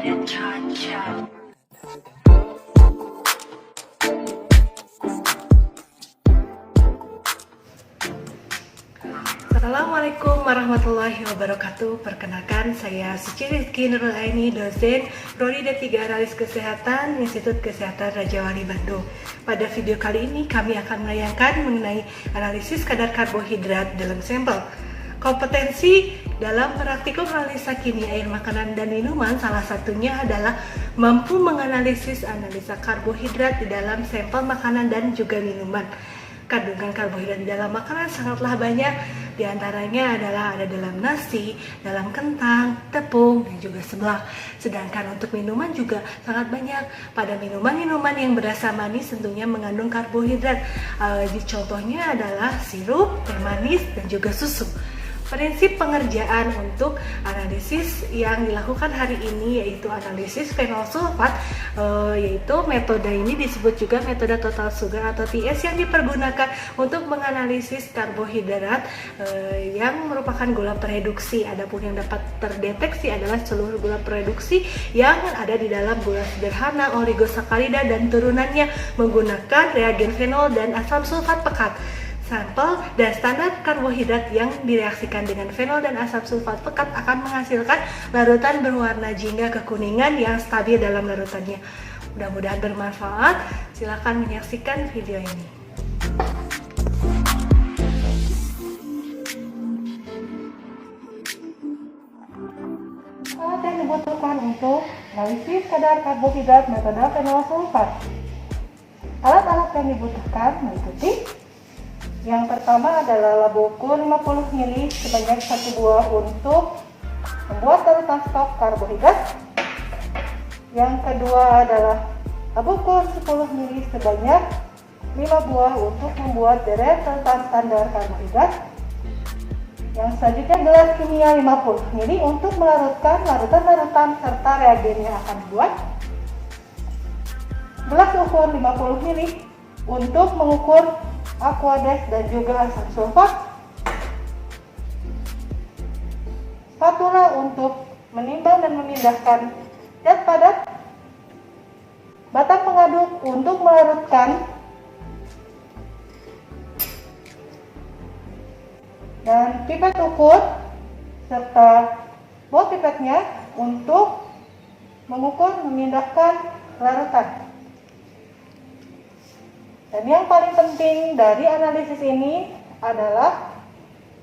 Assalamualaikum warahmatullahi wabarakatuh. Perkenalkan, saya Suci Rizky Nurul Aini, dosen Prodi D3 Analis Kesehatan Institut Kesehatan Raja Wali Bandung. Pada video kali ini kami akan menayangkan mengenai analisis kadar karbohidrat dalam sampel. Kompetensi dalam praktikum analisa kimia air makanan dan minuman salah satunya adalah mampu menganalisis analisa karbohidrat di dalam sampel makanan dan juga minuman. Kandungan karbohidrat di dalam makanan sangatlah banyak, diantaranya adalah ada dalam nasi, dalam kentang, tepung, dan juga seblak. Sedangkan untuk minuman juga sangat banyak. Pada minuman-minuman yang berasa manis tentunya mengandung karbohidrat. Contohnya adalah sirup, teh manis, dan juga susu. Prinsip pengerjaan untuk analisis yang dilakukan hari ini yaitu analisis fenol sulfat, yaitu metode ini disebut juga metode total sugar atau TS yang dipergunakan untuk menganalisis karbohidrat yang merupakan gula pereduksi. Adapun yang dapat terdeteksi adalah seluruh gula pereduksi yang ada di dalam gula sederhana, oligosakarida dan turunannya menggunakan reagen fenol dan asam sulfat pekat. Sampel dan standar karbohidrat yang direaksikan dengan fenol dan asam sulfat pekat akan menghasilkan larutan berwarna jingga kekuningan yang stabil dalam larutannya. Mudah-mudahan bermanfaat. Silakan menyaksikan video ini. Alat yang dibutuhkan untuk analisis kadar karbohidrat metode fenol sulfat. Alat-alat yang dibutuhkan meliputi: yang pertama adalah laba ukur 50 ml sebanyak 1 buah untuk membuat larutan stok karbohidrat. Yang kedua adalah laba ukur 10 ml sebanyak 5 buah untuk membuat deret larutan standar karbohidrat. Yang selanjutnya gelas kimia 50 ml untuk melarutkan larutan-larutan serta reagen yang akan dibuat. Gelas ukur 50 ml untuk mengukur aquades dan juga asam sulfat. Spatula untuk menimbang dan memindahkan zat padat. Batang pengaduk untuk melarutkan. Dan pipet ukur serta bol pipetnya untuk mengukur memindahkan larutan. Dan yang paling penting dari analisis ini adalah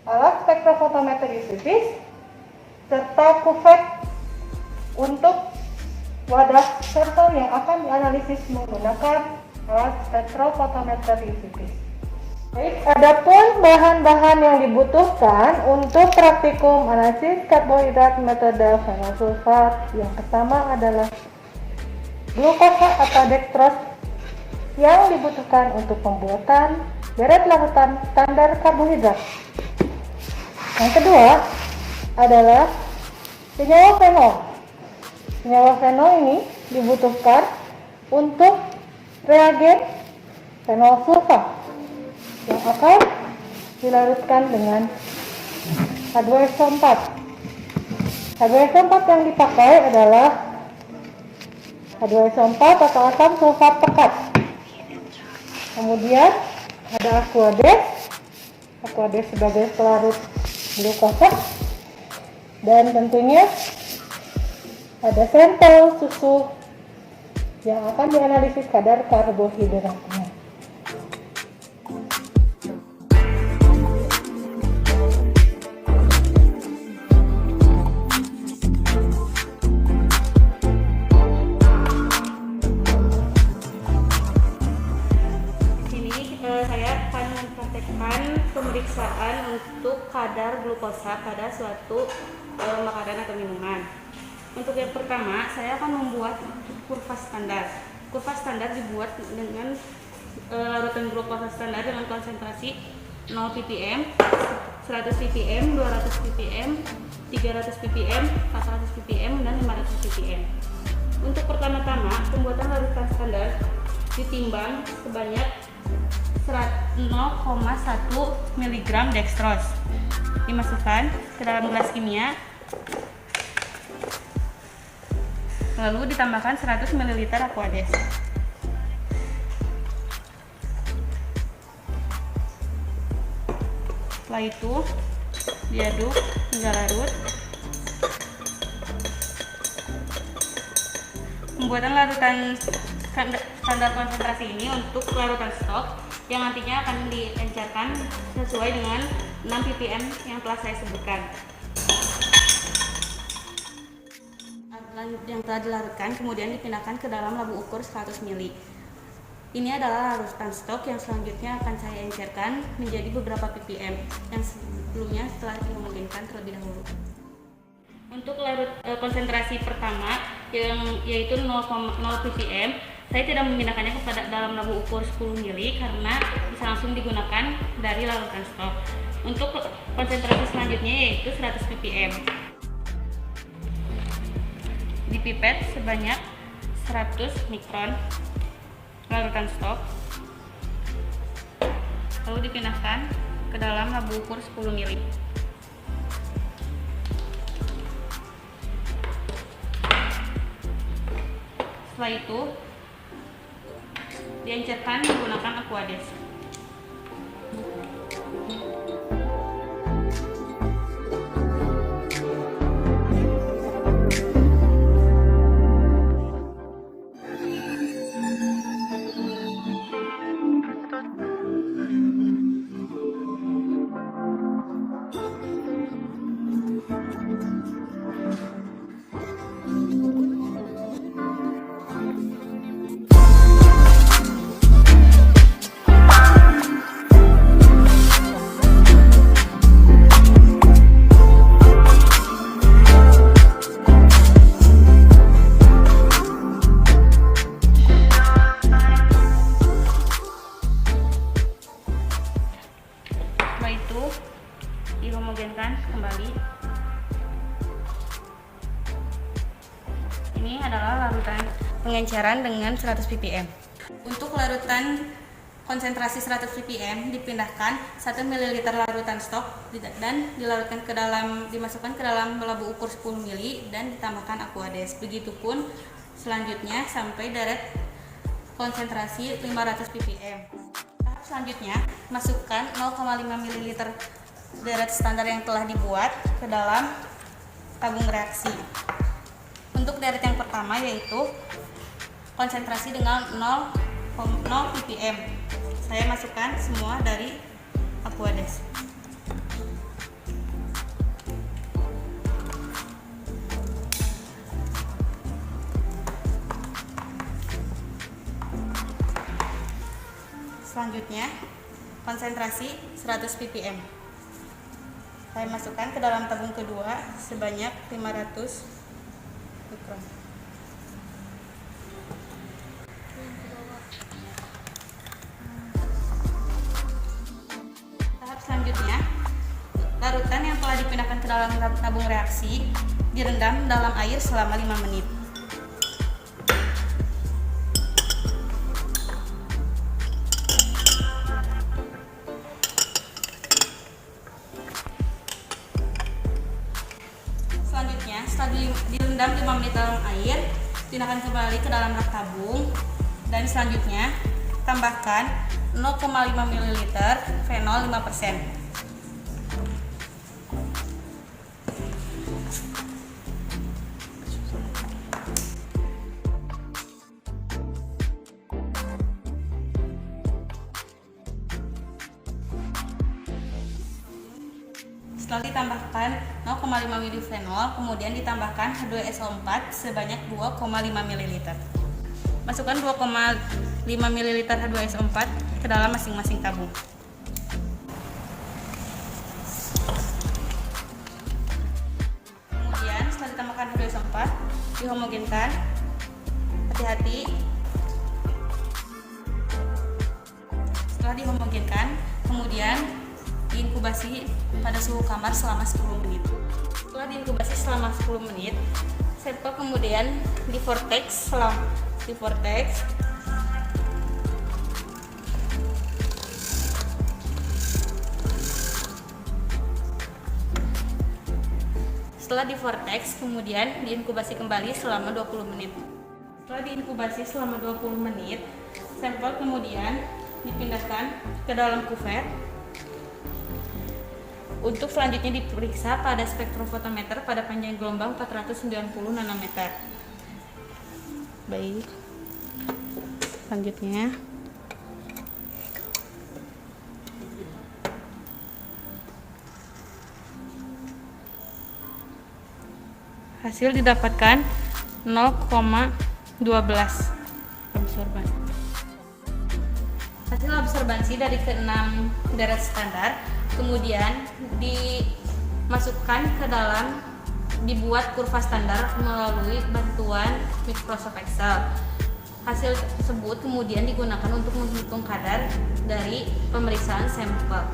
alat spektrofotometer UV serta kuvet untuk wadah sampel yang akan dianalisis menggunakan alat spektrofotometer UV. Baik, adapun bahan-bahan yang dibutuhkan untuk praktikum analisis karbohidrat metode fenol sulfat, yang pertama adalah glukosa atau dextrose yang dibutuhkan untuk pembuatan deret larutan standar karbohidrat. Yang kedua adalah senyawa fenol. Senyawa fenol ini dibutuhkan untuk reagen fenol sulfat yang akan dilarutkan dengan H2SO4. H2SO4 yang dipakai adalah H2SO4 atau asam sulfat pekat. Kemudian ada aquades sebagai pelarut glukosa, dan tentunya ada sampel susu yang akan dianalisis kadar karbohidratnya. Pemeriksaan untuk kadar glukosa pada suatu makanan atau minuman. Untuk yang pertama, saya akan membuat kurva standar. Kurva standar dibuat dengan larutan glukosa standar dengan konsentrasi 0 ppm, 100 ppm, 200 ppm, 300 ppm, 400 ppm, dan 500 ppm. Untuk pertama-tama, pembuatan larutan standar ditimbang sebanyak 0,1 mg dextrose. Dimasukkan ke dalam gelas kimia. Lalu ditambahkan 100 ml Aquades. Setelah itu diaduk hingga larut. Pembuatan larutan standar konsentrasi ini untuk larutan stok yang nantinya akan diencerkan sesuai dengan 6 ppm yang telah saya sebutkan. Yang telah dilarutkan kemudian dipindahkan ke dalam labu ukur 100 ml. Ini adalah larutan stok yang selanjutnya akan saya encerkan menjadi beberapa ppm yang sebelumnya telah dihomogenikan terlebih dahulu. Untuk konsentrasi pertama yaitu 0,0 ppm, saya tidak memindahkannya kepada dalam labu ukur 10 ml karena bisa langsung digunakan dari larutan stok. Untuk konsentrasi selanjutnya yaitu 100 ppm. Dipipet sebanyak 100 mikron larutan stok, lalu dipindahkan ke dalam labu ukur 10 ml. Setelah itu diencerkan menggunakan Aquades. Setelah itu dihomogenkan kembali. Ini adalah larutan pengenceran dengan 100 ppm. Untuk larutan konsentrasi 100 ppm dipindahkan 1 ml larutan stok dan dimasukkan ke dalam labu ukur 10 ml dan ditambahkan Aquades. Begitupun selanjutnya sampai deret konsentrasi 500 ppm. Selanjutnya, masukkan 0,5 ml deret standar yang telah dibuat ke dalam tabung reaksi. Untuk deret yang pertama yaitu konsentrasi dengan 0 ppm. Saya masukkan semua dari Aquades. Selanjutnya, konsentrasi 100 ppm. Saya masukkan ke dalam tabung kedua sebanyak 500 mikron. Tahap selanjutnya, larutan yang telah dipindahkan ke dalam tabung reaksi direndam dalam air selama 5 menit. Setelah direndam 5 menit dalam air, pindahkan kembali ke dalam rak tabung dan selanjutnya tambahkan 0,5 ml fenol 5%. Setelah ditambahkan 0,5 ml fenol, kemudian ditambahkan H2SO4 sebanyak 2,5 ml. Masukkan 2,5 ml H2SO4 ke dalam masing-masing tabung. Kemudian setelah ditambahkan H2SO4, dihomogenkan. Hati-hati. Setelah dihomogenkan, kemudian diinkubasi pada suhu kamar selama 10 menit. Setelah diinkubasi selama 10 menit, sampel kemudian di vortex. Setelah di vortex, kemudian diinkubasi kembali selama 20 menit. Setelah diinkubasi selama 20 menit, sampel kemudian dipindahkan ke dalam kuver untuk selanjutnya diperiksa pada spektrofotometer pada panjang gelombang 490 nanometer. Baik, selanjutnya hasil didapatkan 0,12 absorban. Hasil absorbansi dari keenam deret standar kemudian dimasukkan ke dalam, dibuat kurva standar melalui bantuan Microsoft Excel. Hasil tersebut kemudian digunakan untuk menghitung kadar dari pemeriksaan sampel.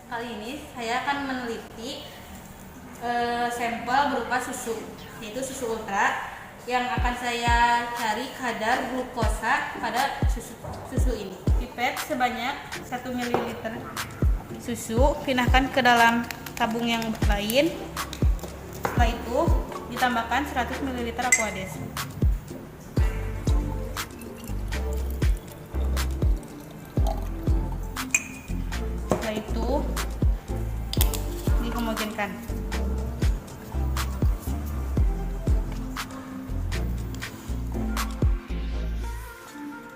Kali ini saya akan meneliti sampel berupa susu, yaitu susu ultra, yang akan saya cari kadar glukosa pada susu ini. Pipet sebanyak 1 ml susu, pindahkan ke dalam tabung yang lain. Setelah itu ditambahkan 100 ml Aquades. Setelah itu dihomogenkan.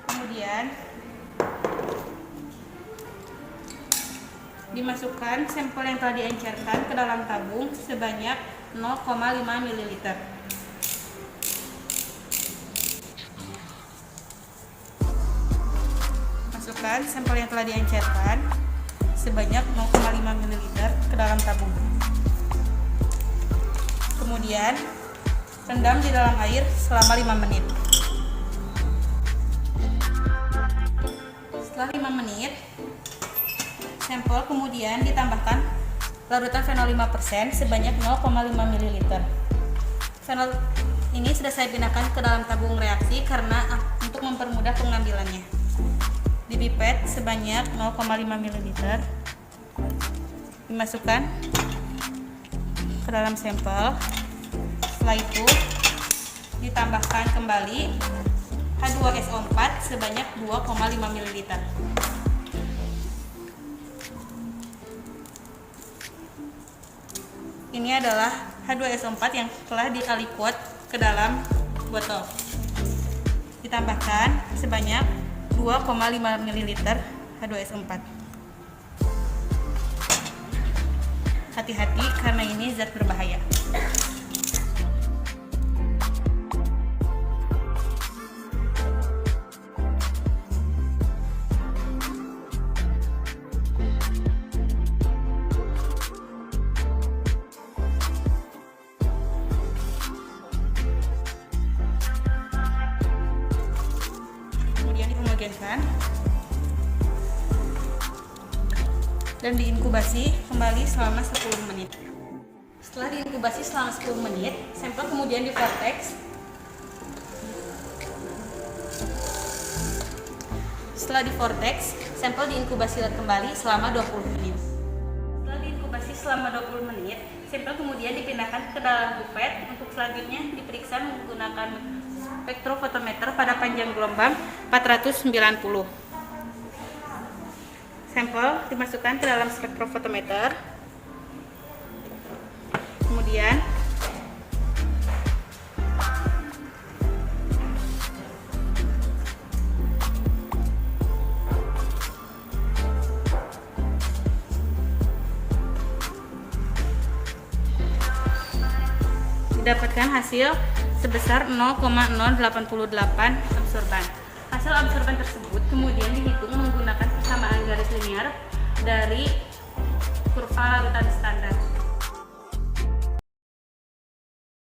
Kemudian dimasukkan sampel yang telah diencerkan ke dalam tabung sebanyak 0,5 ml. Masukkan sampel yang telah diencerkan sebanyak 0,5 ml ke dalam tabung. Kemudian rendam di dalam air selama 5 menit. Setelah 5 menit, sampel kemudian ditambahkan larutan fenol 5% sebanyak 0,5 ml. Fenol ini sudah saya pindahkan ke dalam tabung reaksi karena untuk mempermudah pengambilannya. Dipipet sebanyak 0,5 ml, dimasukkan ke dalam sampel. Setelah itu ditambahkan kembali H2SO4 sebanyak 2,5 ml. Ini adalah H2SO4 yang telah dialiquot ke dalam botol. Ditambahkan sebanyak 2,5 ml H2SO4. Hati-hati karena ini zat berbahaya. Dan diinkubasi kembali selama 10 menit. Setelah diinkubasi selama 10 menit, sampel kemudian di vortex. Setelah di vortex, sampel diinkubasi kembali selama 20 menit. Setelah diinkubasi selama 20 menit, sampel kemudian dipindahkan ke dalam pipet untuk selanjutnya diperiksa menggunakan spektrofotometer pada panjang gelombang 490. Sampel dimasukkan ke dalam spektrofotometer. Kemudian didapatkan hasil sebesar 0,088 absorban. Hasil absorban tersebut kemudian dihitung menggunakan persamaan garis linear dari kurva larutan standar.